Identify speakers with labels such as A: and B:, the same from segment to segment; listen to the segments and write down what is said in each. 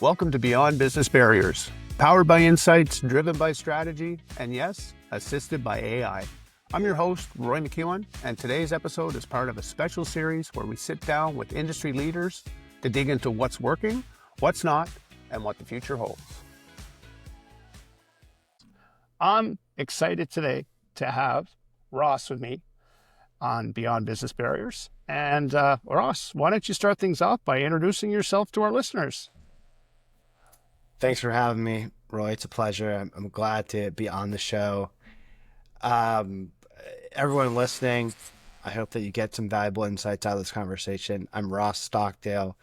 A: Welcome to Beyond Business Barriers, powered by insights, driven by strategy, and yes, assisted by AI. I'm your host, Roy MacEwen, and today's episode is part of a special series where we sit down with industry leaders to dig into what's working, what's not, and what the future holds. I'm excited today to have Ross with me on Beyond Business Barriers. And Ross, why don't you start things off by introducing yourself to our listeners?
B: Thanks for having me, Roy. It's a pleasure. I'm glad to be on the show. Everyone listening, I hope that you get some valuable insights out of this conversation. I'm Ross Stockdale.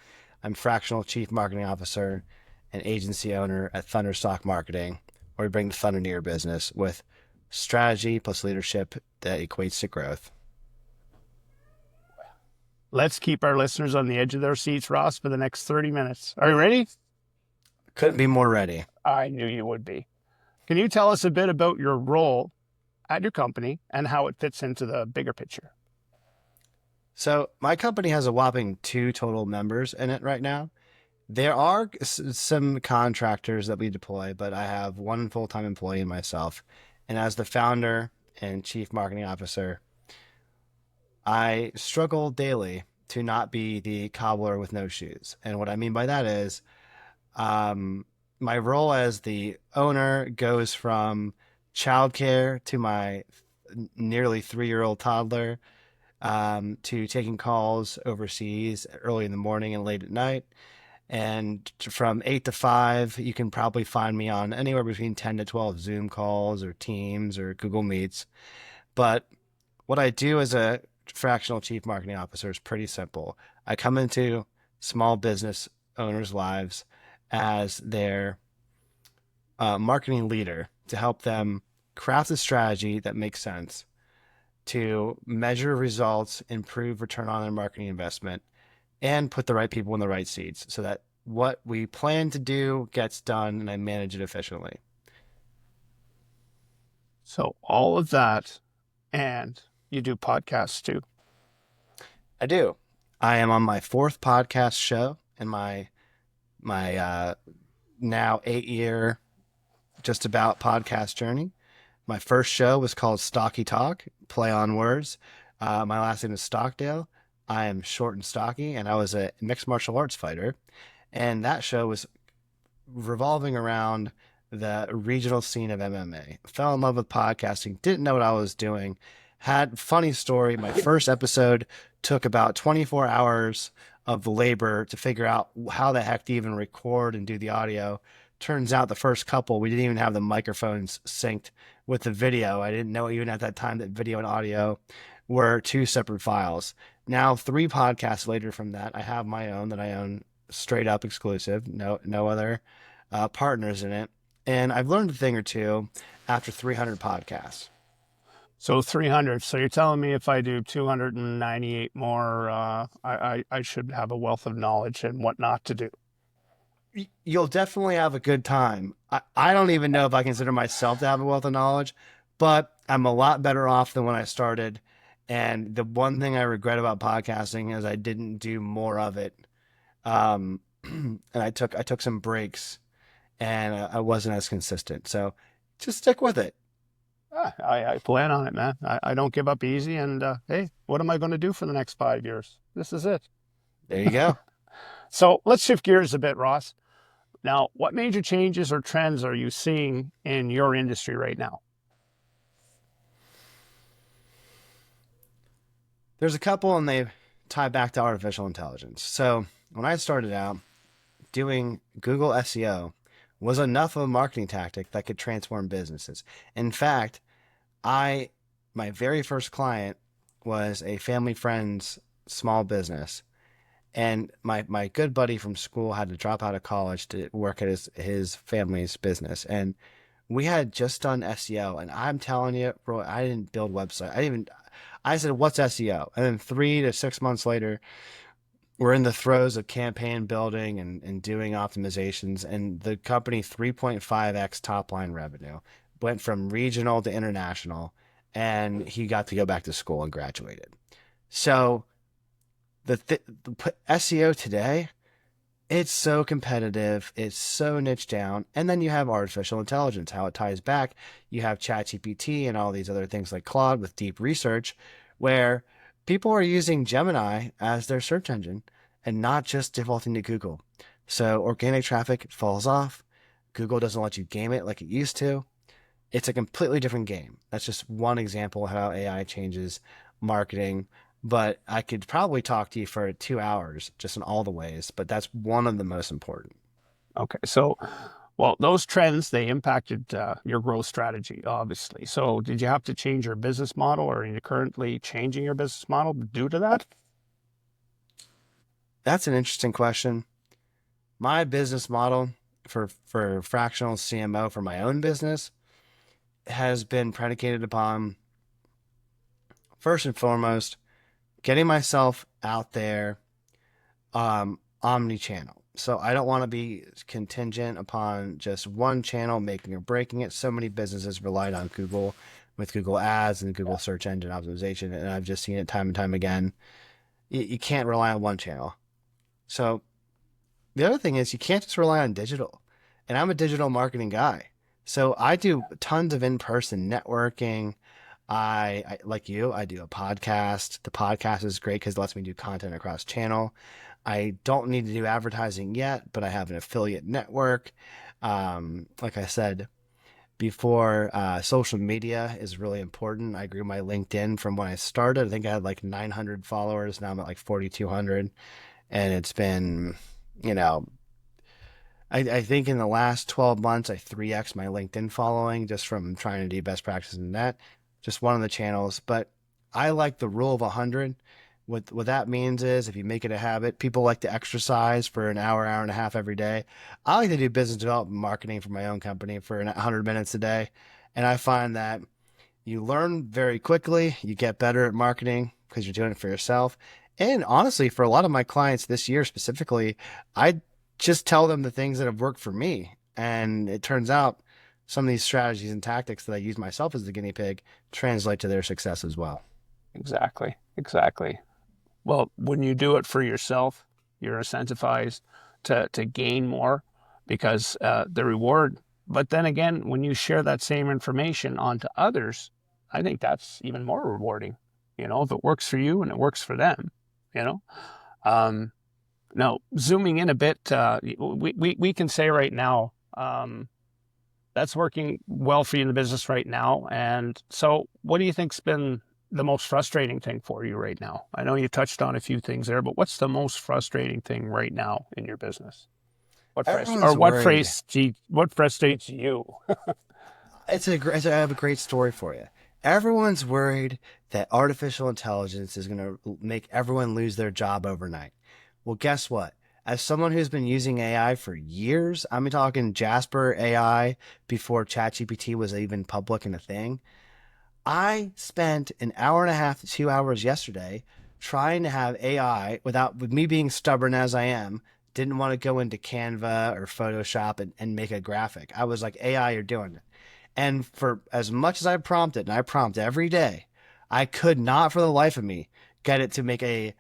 B: I'm Fractional Chief Marketing Officer and agency owner at Thunderstock Marketing, where we bring the thunder to your business with strategy plus leadership that equates to growth.
A: Let's keep our listeners on the edge of their seats, Ross, for the next 30 minutes. Are you ready?
B: Couldn't be more ready.
A: I knew you would be. Can you tell us a bit about your role at your company and how it fits into the bigger picture?
B: So my company has a whopping 2 total members in it right now. There are some contractors that we deploy, but I have 1 full-time employee and myself. And as the founder and chief marketing officer, I struggle daily to not be the cobbler with no shoes. And what I mean by that is, my role as the owner goes from childcare to my nearly 3-year-old toddler, to taking calls overseas early in the morning and late at night. And from 8 to 5, you can probably find me on anywhere between 10 to 12 Zoom calls or Teams or Google Meets. But what I do as a fractional chief marketing officer is pretty simple. I come into small business owners' lives as their marketing leader to help them craft a strategy that makes sense, to measure results, improve return on their marketing investment, and put the right people in the right seats so that what we plan to do gets done and I manage it efficiently.
A: So all of that, and you do podcasts too.
B: I do. I am on my 4th podcast show in my now 8-year just about podcast journey. My first show was called Stocky Talk, play on words. My last name is Stockdale. I am short and stocky, and I was a mixed martial arts fighter. And that show was revolving around the regional scene of MMA. Fell in love with podcasting, didn't know what I was doing. Had funny story. My first episode took about 24 hours of labor to figure out how the heck to even record and do the audio. Turns out the first couple, we didn't even have the microphones synced with the video. I didn't know even at that time that video and audio were 2 separate files. Now, 3 podcasts later from that, I have my own that I own straight up exclusive, no other partners in it. And I've learned a thing or two after 300 podcasts.
A: So 300. So you're telling me if I do 298 more, I should have a wealth of knowledge and what not to do.
B: You'll definitely have a good time. I don't even know if I consider myself to have a wealth of knowledge, but I'm a lot better off than when I started. And the one thing I regret about podcasting is I didn't do more of it. And I took some breaks and I wasn't as consistent. So just stick with it.
A: I plan on it, man. I don't give up easy. And hey, what am I going to do for the next 5 years? This is it.
B: There you go.
A: So let's shift gears a bit, Ross. Now, what major changes or trends are you seeing in your industry right now?
B: There's a couple and they tie back to artificial intelligence. So when I started out, doing Google SEO was enough of a marketing tactic that could transform businesses. In fact, my very first client was a family friend's small business. And my good buddy from school had to drop out of college to work at his family's business. And we had just done SEO. And I'm telling you, bro, I didn't build website. I said, what's SEO? And then 3 to 6 months later, we're in the throes of campaign building and doing optimizations. And the company 3.5x top line revenue went from regional to international. And he got to go back to school and graduated. So the SEO today It's so competitive. It's so niche down. And then you have artificial intelligence, how it ties back. You have ChatGPT and all these other things like Claude with deep research, where people are using Gemini as their search engine and not just defaulting to Google. So organic traffic falls off. Google doesn't let you game it like it used to. It's a completely different game. That's just one example of how AI changes marketing. But I could probably talk to you for 2 hours just in all the ways, but that's one of the most important.
A: Okay, so well, those trends, they impacted your growth strategy, obviously. So did you have to change your business model, or are you currently changing your business model due to that?
B: That's an interesting question. My business model for fractional CMO for my own business has been predicated upon, first and foremost, getting myself out there, omni-channel. So I don't want to be contingent upon just one channel making or breaking it. So many businesses relied on Google with Google Ads and Google search engine optimization, and I've just seen it time and time again. You can't rely on one channel. So the other thing is you can't just rely on digital. And I'm a digital marketing guy. So I do tons of in-person networking. I like you, I do a podcast. The podcast is great because it lets me do content across channel. I don't need to do advertising yet, but I have an affiliate network. Like I said before, social media is really important. I grew my LinkedIn from when I started. I think I had like 900 followers. Now I'm at like 4,200. And it's been, you know, I think in the last 12 months, I 3x my LinkedIn following just from trying to do best practices in that, just one of the channels. But I like the rule of 100. What that means is if you make it a habit, people like to exercise for an hour, hour and a half every day. I like to do business development marketing for my own company for 100 minutes a day. And I find that you learn very quickly, you get better at marketing because you're doing it for yourself. And honestly, for a lot of my clients this year specifically, I just tell them the things that have worked for me. And it turns out some of these strategies and tactics that I use myself as the guinea pig translate to their success as well.
A: Exactly, exactly. Well, when you do it for yourself, you're incentivized to gain more because the reward. But then again, when you share that same information onto others, I think that's even more rewarding. If it works for you and it works for them, you know. Um, Now, zooming in a bit, we can say right now that's working well for you in the business right now. And so, what do you think's been the most frustrating thing for you right now? I know you touched on a few things there, but what's the most frustrating thing right now in your business?
B: Everyone's worried.
A: What frustrates you?
B: I have a great story for you. Everyone's worried that artificial intelligence is going to make everyone lose their job overnight. Well, guess what? As someone who's been using AI for years, I'm talking Jasper AI before ChatGPT was even public and a thing. I spent an hour and a half to 2 hours yesterday trying to have AI with me being stubborn as I am, didn't want to go into Canva or Photoshop and make a graphic. I was like, AI, you're doing it. And for as much as I prompted, and I prompt every day, I could not for the life of me get it to make a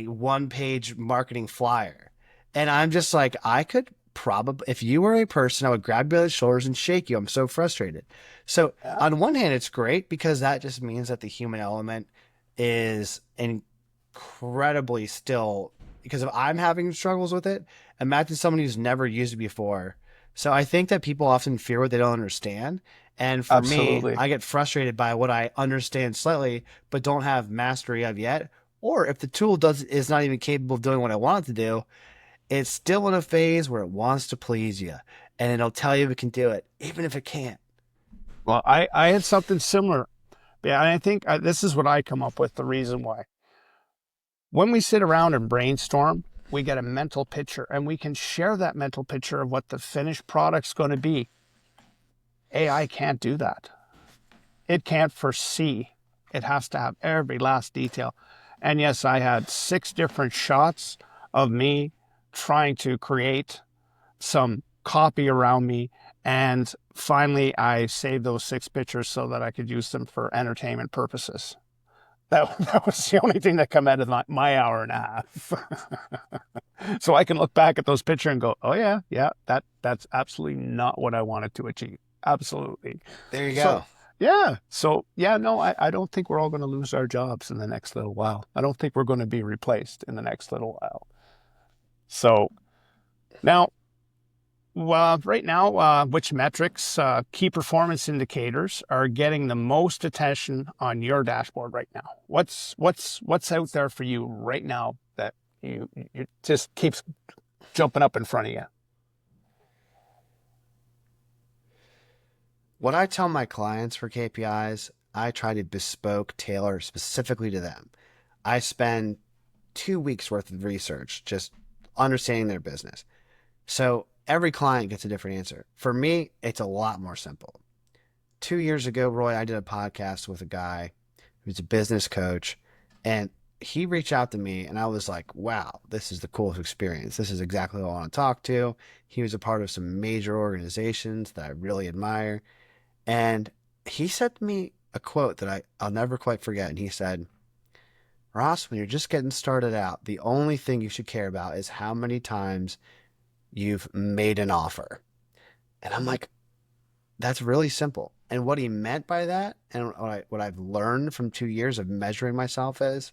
B: one-page marketing flyer. And I'm just like, I could probably, if you were a person, I would grab you by the shoulders and shake you. I'm so frustrated. So
A: Yeah,
B: on one hand, it's great because that just means that the human element is incredibly still. Because if I'm having struggles with it, imagine somebody who's never used it before. So I think that people often fear what they don't understand. And for me,
A: absolutely.
B: I get frustrated by what I understand slightly, but don't have mastery of yet. Or if the tool is not even capable of doing what I want it to do, it's still in a phase where it wants to please you, and it'll tell you it can do it, even if it can't.
A: Well, I had something similar. Yeah, and I think this is what I come up with the reason why. When we sit around and brainstorm, we get a mental picture and we can share that mental picture of what the finished product's going to be. AI can't do that. It can't foresee. It has to have every last detail. And yes, I had 6 different shots of me trying to create some copy around me. And finally, I saved those 6 pictures so that I could use them for entertainment purposes. That was the only thing that come out of my hour and a half. So I can look back at those pictures and go, oh yeah, that's absolutely not what I wanted to achieve. Absolutely.
B: There you
A: So
B: go.
A: yeah. So yeah, no, I don't think we're all going to lose our jobs in the next little while. I don't think we're going to be replaced in the next little while. So now, right now, which metrics, key performance indicators are getting the most attention on your dashboard right now? What's out there for you right now that you just keeps jumping up in front of you?
B: What I tell my clients for KPIs, I try to bespoke tailor specifically to them. I spend 2 weeks worth of research just understanding their business. So every client gets a different answer. For me, it's a lot more simple. 2 years ago, Roy, I did a podcast with a guy who's a business coach, and he reached out to me, and I was like, wow, this is the coolest experience. This is exactly who I want to talk to. He was a part of some major organizations that I really admire. And he said to me a quote that I'll never quite forget. And he said, Ross, when you're just getting started out, the only thing you should care about is how many times you've made an offer. And I'm like, that's really simple. And what he meant by that, and what I've learned from 2 years of measuring myself is,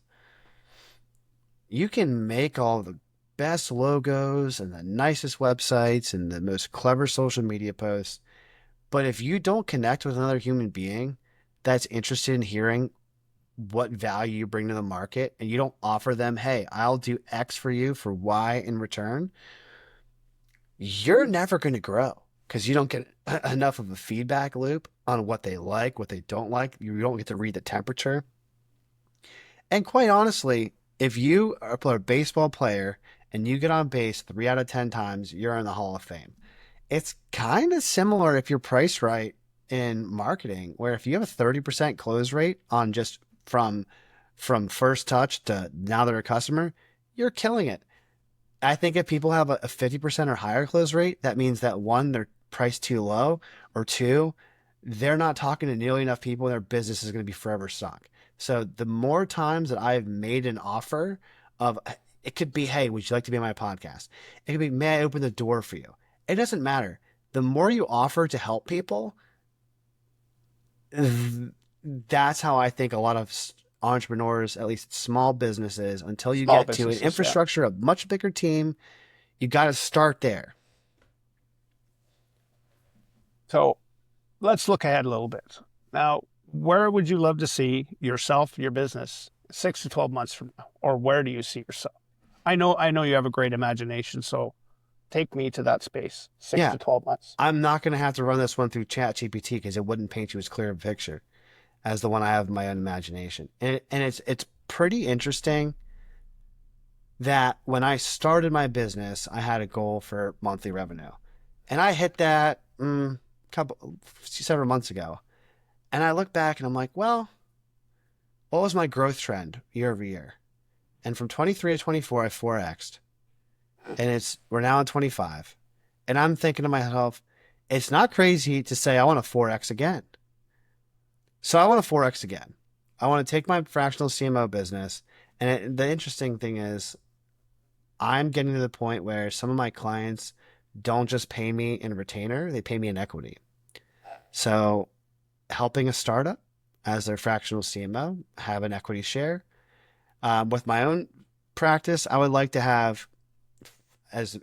B: you can make all the best logos and the nicest websites and the most clever social media posts, but if you don't connect with another human being that's interested in hearing what value you bring to the market, and you don't offer them, hey, I'll do X for you for Y in return, you're never going to grow because you don't get enough of a feedback loop on what they like, what they don't like. You don't get to read the temperature. And quite honestly, if you are a baseball player and you get on base 3 out of 10 times, you're in the Hall of Fame. It's kind of similar if you're priced right in marketing, where if you have a 30% close rate on just from first touch to now they're a customer, you're killing it. I think if people have a 50% or higher close rate, that means that one, they're priced too low, or two, they're not talking to nearly enough people and their business is going to be forever stuck. So the more times that I've made an offer of, it could be, hey, would you like to be on my podcast? It could be, may I open the door for you? It doesn't matter. The more you offer to help people, that's how I think a lot of entrepreneurs, at least small businesses, until you get to an infrastructure, a much bigger team, you got to start there.
A: So let's look ahead a little bit. Now, where would you love to see yourself, your business, 6 to 12 months from now? Or where do you see yourself? I know you have a great imagination, so take me to that space, 6 to 12 months.
B: I'm not going to have to run this one through ChatGPT because it wouldn't paint you as clear a picture as the one I have in my own imagination. And it's pretty interesting that when I started my business, I had a goal for monthly revenue. And I hit that several months ago. And I look back and I'm like, well, what was my growth trend year over year? And from 23 to 24, I 4X'd. And we're now in 25. And I'm thinking to myself, it's not crazy to say I want to 4X again. So I want to 4X again. I want to take my fractional CMO business. And the interesting thing is, I'm getting to the point where some of my clients don't just pay me in retainer, they pay me in equity. So helping a startup as their fractional CMO have an equity share. With my own practice, I would like to have as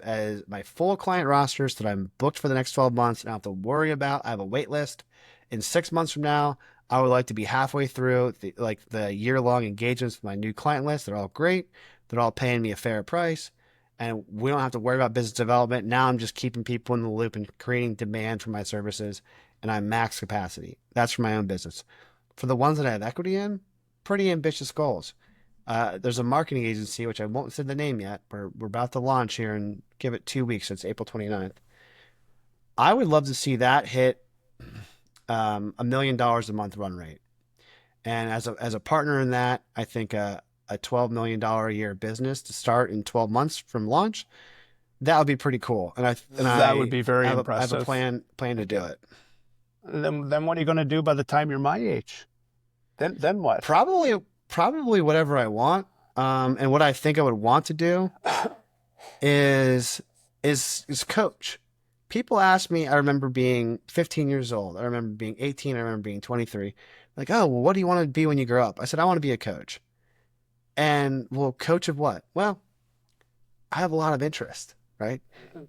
B: my full client rosters that I'm booked for the next 12 months and I don't have to worry about. I have a wait list. In 6 months from now, I would like to be halfway through the year-long engagements with my new client list. They're all great. They're all paying me a fair price. And we don't have to worry about business development. Now I'm just keeping people in the loop and creating demand for my services. And I'm max capacity. That's for my own business. For the ones that I have equity in, pretty ambitious goals. There's a marketing agency, which I won't say the name yet. We're about to launch here and give it 2 weeks. So it's April 29th. I would love to see that hit $1 million a month run rate. And as a partner in that, I think a $12 million a year business to start in 12 months from launch, that would be pretty cool. And that
A: would be very impressive.
B: I have a plan to do it.
A: Then what are you going to do by the time you're my age? Then what?
B: Probably Probably whatever I want. And what I think I would want to do is is coach. People ask me, I remember being 15 years old. I remember being 18. I remember being 23. Like, oh, well, what do you want to be when you grow up? I said, I want to be a coach. And well, coach of what? Well, I have a lot of interest, right?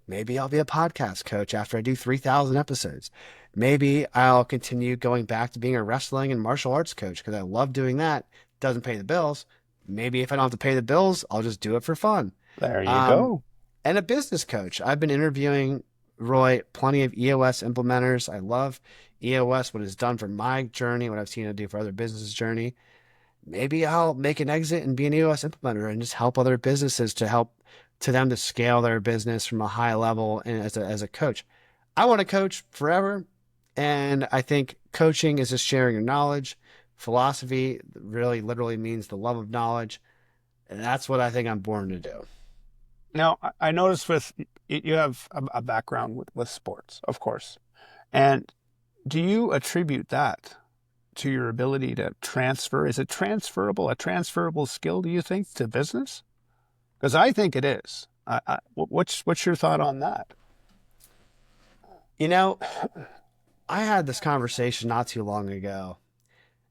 B: Maybe I'll be a podcast coach after I do 3,000 episodes. Maybe I'll continue going back to being a wrestling and martial arts coach because I love doing that. Doesn't pay the bills. Maybe if I don't have to pay the bills, I'll just do it for fun.
A: There you
B: Um,
A: go.
B: and a business coach. I've been interviewing, Roy, plenty of EOS implementers. I love EOS, what it's done for my journey, what I've seen it do for other businesses' journey. Maybe I'll make an exit and be an EOS implementer and just help other businesses to them to scale their business from a high level and as a coach. I want to coach forever. And I think coaching is just sharing your knowledge. Philosophy really literally means the love of knowledge. And that's what I think I'm born to do.
A: Now, I noticed you have a background with sports, of course. And do you attribute that to your ability to transfer? Is it transferable, a transferable skill, do you think, to business? Because I think it is. What's your thought on that?
B: You know, I had this conversation not too long ago,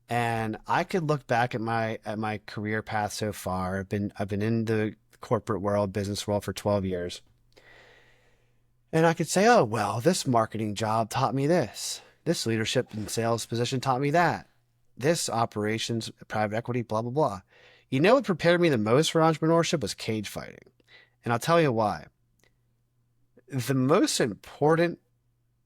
B: and I could look back at my career path so far. I've been in the corporate world, business world for 12 years. And I could say, oh, well, this marketing job taught me this. This leadership and sales position taught me that. This operations, private equity, blah, blah, blah. You know what prepared me the most for entrepreneurship was cage fighting. And I'll tell you why. The most important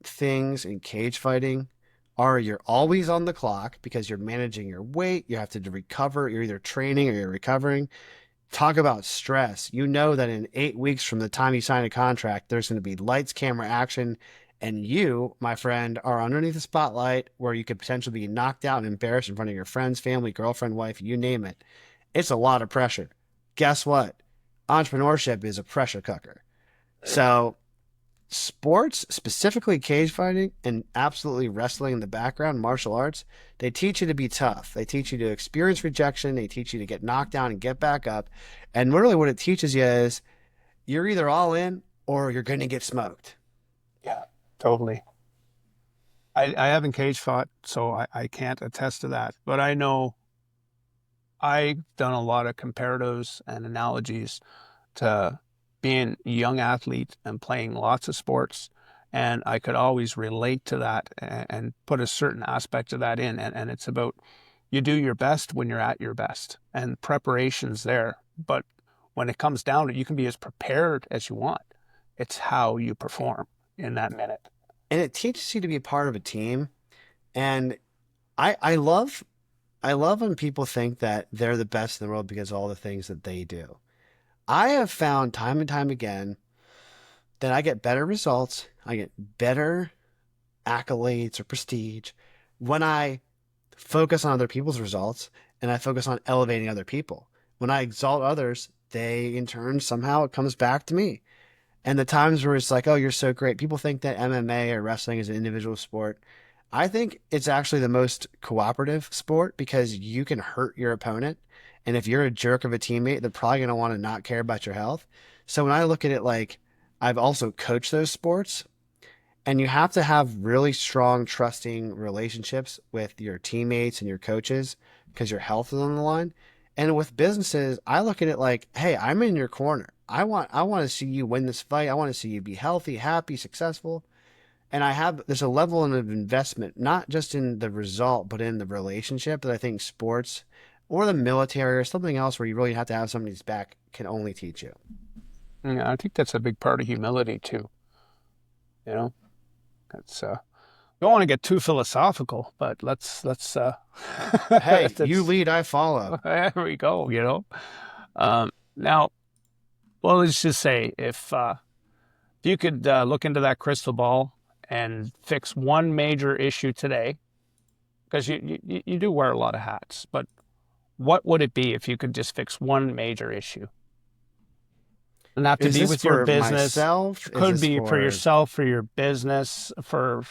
B: things in cage fighting are you're always on the clock because you're managing your weight. You have to recover. You're either training or you're recovering. Talk about stress. You know that in 8 weeks from the time you sign a contract, there's going to be lights, camera, action, and you, my friend, are underneath the spotlight where you could potentially be knocked out and embarrassed in front of your friends, family, girlfriend, wife, you name it. It's a lot of pressure. Guess what? Entrepreneurship is a pressure cooker. So sports, specifically cage fighting and absolutely wrestling in the background, martial arts, they teach you to be tough. They teach you to experience rejection. They teach you to get knocked down and get back up. And really what it teaches you is you're either all in or you're going to get smoked.
A: Yeah, totally. I haven't cage fought, so I can't attest to that. But I know I've done a lot of comparatives and analogies to being a young athlete and playing lots of sports. And I could always relate to that and put a certain aspect of that in. And it's about you do your best when you're at your best and preparation's there. But when it comes down to it, you can be as prepared as you want. It's how you perform in that minute.
B: And it teaches you to be part of a team. And I love when people think that they're the best in the world because of all the things that they do. I have found time and time again that I get better results, I get better accolades or prestige when I focus on other people's results and I focus on elevating other people. When I exalt others, they in turn, somehow it comes back to me. And the times where it's like, oh, you're so great. People think that MMA or wrestling is an individual sport. I think it's actually the most cooperative sport because you can hurt your opponent. And if you're a jerk of a teammate, they're probably going to want to not care about your health. So when I look at it, like I've also coached those sports, and you have to have really strong, trusting relationships with your teammates and your coaches because your health is on the line. And with businesses, I look at it like, hey, I'm in your corner. I want to see you win this fight. I want to see you be healthy, happy, successful. And there's a level of investment, not just in the result, but in the relationship that I think sports or the military or something else where you really have to have somebody's back can only teach you.
A: Yeah, I think that's a big part of humility too. You know, that's don't want to get too philosophical, but let's
B: Hey, you lead, I follow.
A: There we go. You know, now, well, let's just say if you could look into that crystal ball and fix one major issue today, because you do wear a lot of hats, but what would it be if you could just fix one major issue? And not to be with your business.
B: Myself?
A: Could be for yourself, for your business, for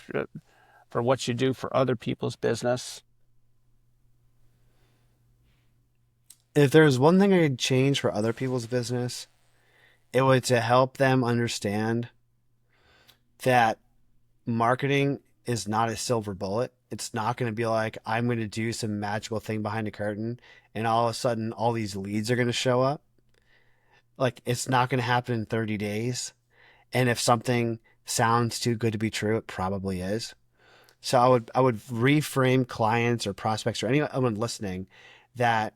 A: what you do for other people's business.
B: If there's one thing I could change for other people's business, it would to help them understand that marketing is not a silver bullet. It's not going to be like I'm going to do some magical thing behind a curtain and all of a sudden all these leads are going to show up. Like it's not going to happen in 30 days. And if something sounds too good to be true, it probably is. So I would reframe clients or prospects or anyone listening that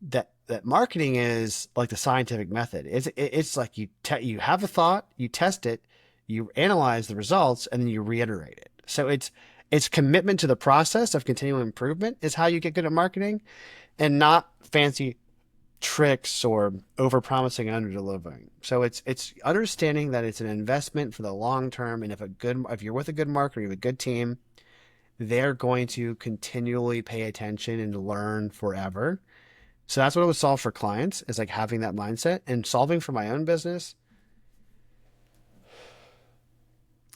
B: that marketing is like the scientific method. It's like you have a thought, you test it, you analyze the results, and then you reiterate it. So it's commitment to the process of continual improvement is how you get good at marketing, and not fancy tricks or over promising and under delivering. So it's understanding that it's an investment for the long term, and if you're with a good marketer, you have a good team, they're going to continually pay attention and learn forever. So that's what it would solve for clients, is like having that mindset. And solving for my own business.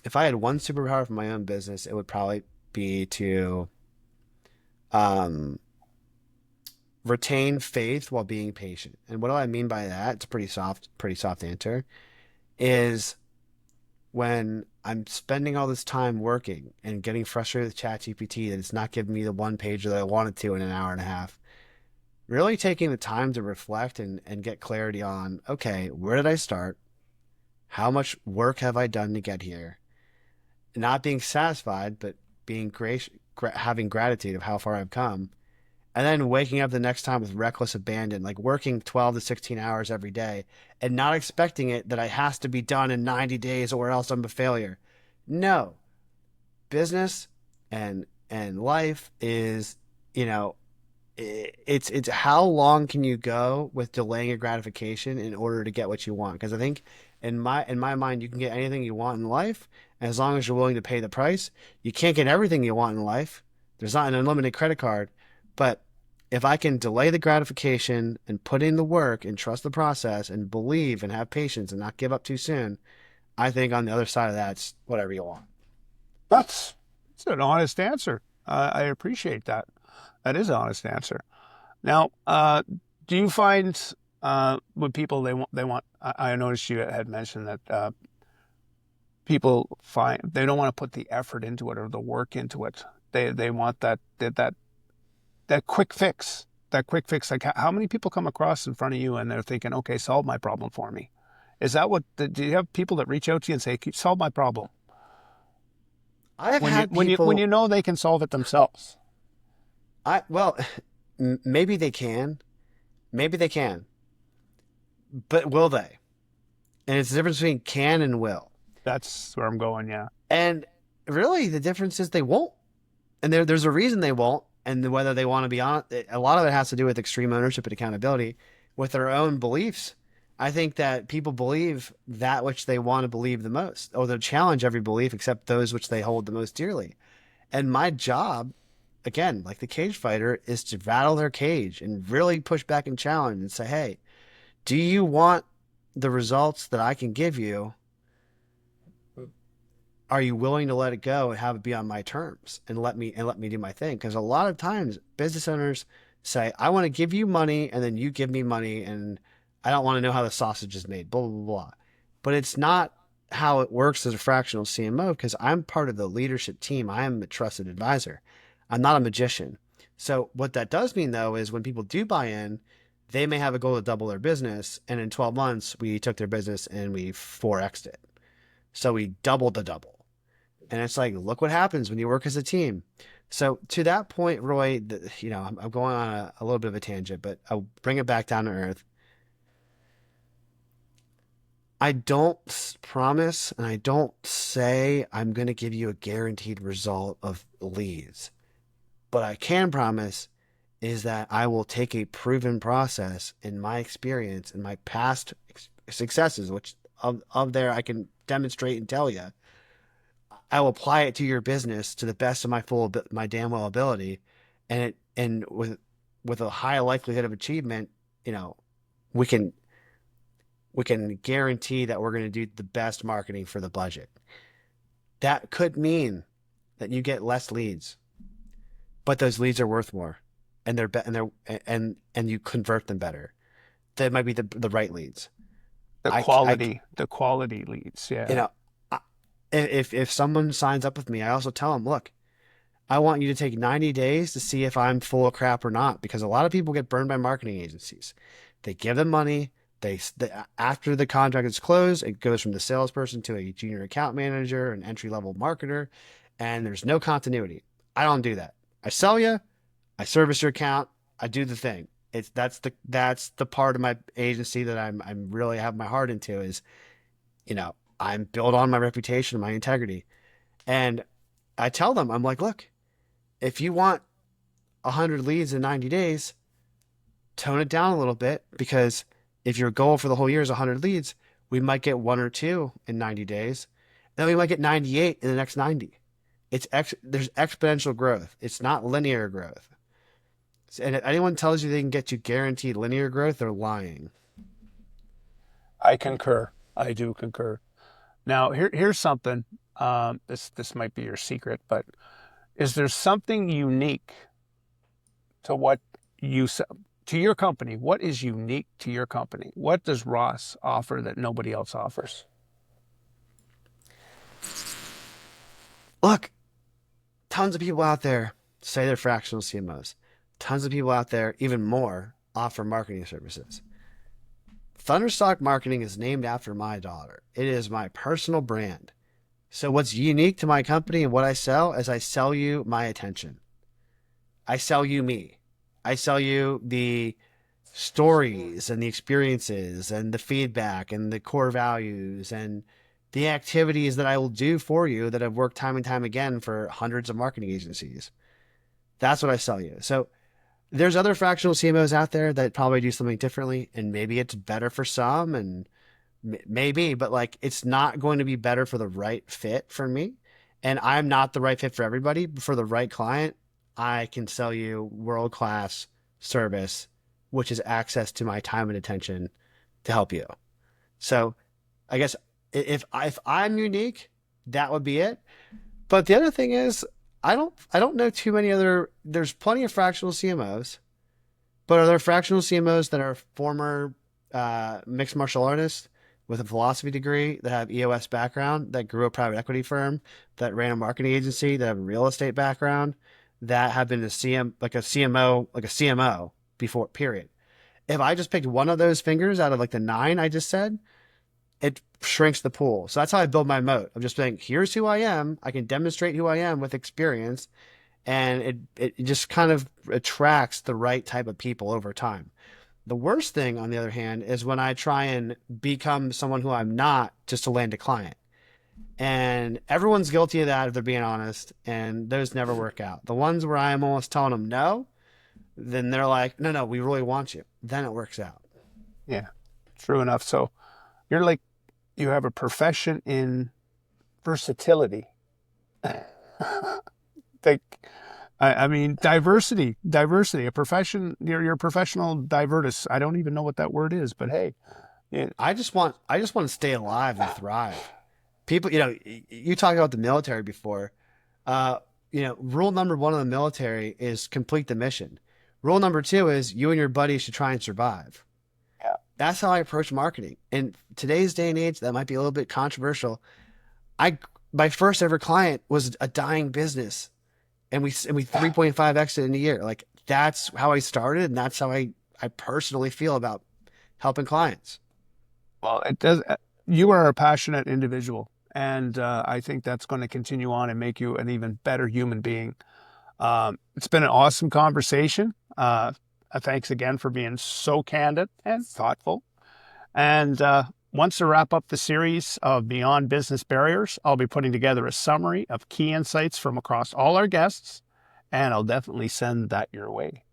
B: If I had one superpower for my own business, it would probably be to um, retain faith while being patient. And what do I mean by that? It's a pretty soft answer. Is when I'm spending all this time working and getting frustrated with ChatGPT that it's not giving me the one page that I wanted to in an hour and a half. Really taking the time to reflect and get clarity on, okay, where did I start? How much work have I done to get here? Not being satisfied, but being having gratitude of how far I've come. And then waking up the next time with reckless abandon, like working 12 to 16 hours every day and not expecting it that it has to be done in 90 days or else I'm a failure. No, business and life is, you know, it's how long can you go with delaying your gratification in order to get what you want? Because I think in my mind, you can get anything you want in life as long as you're willing to pay the price. You can't get everything you want in life. There's not an unlimited credit card, but if I can delay the gratification and put in the work and trust the process and believe and have patience and not give up too soon, I think on the other side of that, it's whatever you want.
A: That's an honest answer. I appreciate that. That is an honest answer. Now, do you find with people they want? I noticed you had mentioned that people find they don't want to put the effort into it or the work into it. They want that quick fix. That quick fix. Like how many people come across in front of you and they're thinking, okay, solve my problem for me. Is that what? Do you have people that reach out to you and say, solve my problem?
B: I have
A: When you
B: had
A: when you when
B: people.
A: you know they can solve it themselves.
B: Well, maybe they can, maybe they can, but will they? And it's the difference between can and will.
A: That's where I'm going. Yeah.
B: And really, the difference is they won't. And there's a reason they won't. And whether they want to be on it, a lot of it has to do with extreme ownership and accountability with their own beliefs. I think that people believe that which they want to believe the most, or they'll challenge every belief except those which they hold the most dearly. And my job, again, like the cage fighter, is to rattle their cage and really push back and challenge and say, hey, do you want the results that I can give you? Are you willing to let it go and have it be on my terms and let me do my thing? Because a lot of times business owners say, I want to give you money and then you give me money and I don't want to know how the sausage is made, blah, blah, blah, blah. But it's not how it works as a fractional CMO because I'm part of the leadership team. I am a trusted advisor. I'm not a magician. So what that does mean though is when people do buy in, they may have a goal to double their business. And in 12 months, we took their business and we 4X'd it. So we doubled the double. And it's like, look what happens when you work as a team. So to that point, Roy, I'm going on a little bit of a tangent, but I'll bring it back down to earth. I don't promise and I don't say I'm going to give you a guaranteed result of leads. But I can promise is that I will take a proven process in my experience and my past successes, which of there I can demonstrate and tell you. I will apply it to your business to the best of my damn well ability, and with a high likelihood of achievement, you know, we can guarantee that we're going to do the best marketing for the budget. That could mean that you get less leads, but those leads are worth more. and and you convert them better. That might be the right leads.
A: The quality leads.
B: You
A: Yeah.
B: know, I, if someone signs up with me, I also tell them, look, I want you to take 90 days to see if I'm full of crap or not, because a lot of people get burned by marketing agencies. They give them money. They after the contract is closed, it goes from the salesperson to a junior account manager, an entry level marketer, and there's no continuity. I don't do that. I sell you, I service your account, I do the thing. That's the part of my agency that I'm really have my heart into is, I'm built on my reputation, my integrity. And I tell them, I'm like, look, if you want 100 leads in 90 days, tone it down a little bit, because if your goal for the whole year is 100 leads, we might get one or two in 90 days. Then we might get 98 in the next 90. There's exponential growth. It's not linear growth. And if anyone tells you they can get you guaranteed linear growth, they're lying.
A: I concur. I do concur. Now, here's something. This might be your secret, but is there something unique to what you sell to your company? What is unique to your company? What does Ross offer that nobody else offers?
B: Look, tons of people out there say they're fractional CMOs. Tons of people out there, even more, offer marketing services. Thunderstock Marketing is named after my daughter. It is my personal brand. So what's unique to my company and what I sell is I sell you my attention. I sell you me. I sell you the stories and the experiences and the feedback and the core values and the activities that I will do for you that have worked time and time again for hundreds of marketing agencies. That's what I sell you. So there's other fractional CMOs out there that probably do something differently, and maybe it's better for some, and maybe, but like it's not going to be better for the right fit for me. And I'm not the right fit for everybody. But for the right client, I can sell you world-class service, which is access to my time and attention to help you. So I guess if I'm unique, that would be it. But the other thing is, I don't know too many other. There's plenty of fractional CMOs, but are there fractional CMOs that are former mixed martial artists with a philosophy degree that have EOS background, that grew a private equity firm, that ran a marketing agency, that have a real estate background, that have been a CMO before? Period. If I just picked one of those fingers out of like the 9 I just said, it shrinks the pool. So that's how I build my moat. I'm just saying, here's who I am. I can demonstrate who I am with experience. And it just kind of attracts the right type of people over time. The worst thing, on the other hand, is when I try and become someone who I'm not just to land a client. And everyone's guilty of that if they're being honest. And those never work out. The ones where I'm almost telling them no, then they're like, no, we really want you. Then it works out.
A: Yeah, true enough. So you have a profession in versatility. I mean, diversity, a profession. You're a professional divertus. I don't even know what that word is, but hey,
B: I just want to stay alive and thrive. People, you talked about the military before. Rule number 1 of the military is complete the mission. Rule number 2 is you and your buddies should try and survive.
A: Yeah.
B: That's how I approach marketing. In today's day and age, that might be a little bit controversial. My first ever client was a dying business, and we 3.5x it in a year. Like, that's how I started, and that's how I personally feel about helping clients.
A: Well, it does. You are a passionate individual, and I think that's going to continue on and make you an even better human being. It's been an awesome conversation. Thanks again for being so candid and thoughtful. And once to wrap up the series of Beyond Business Barriers, I'll be putting together a summary of key insights from across all our guests, and I'll definitely send that your way.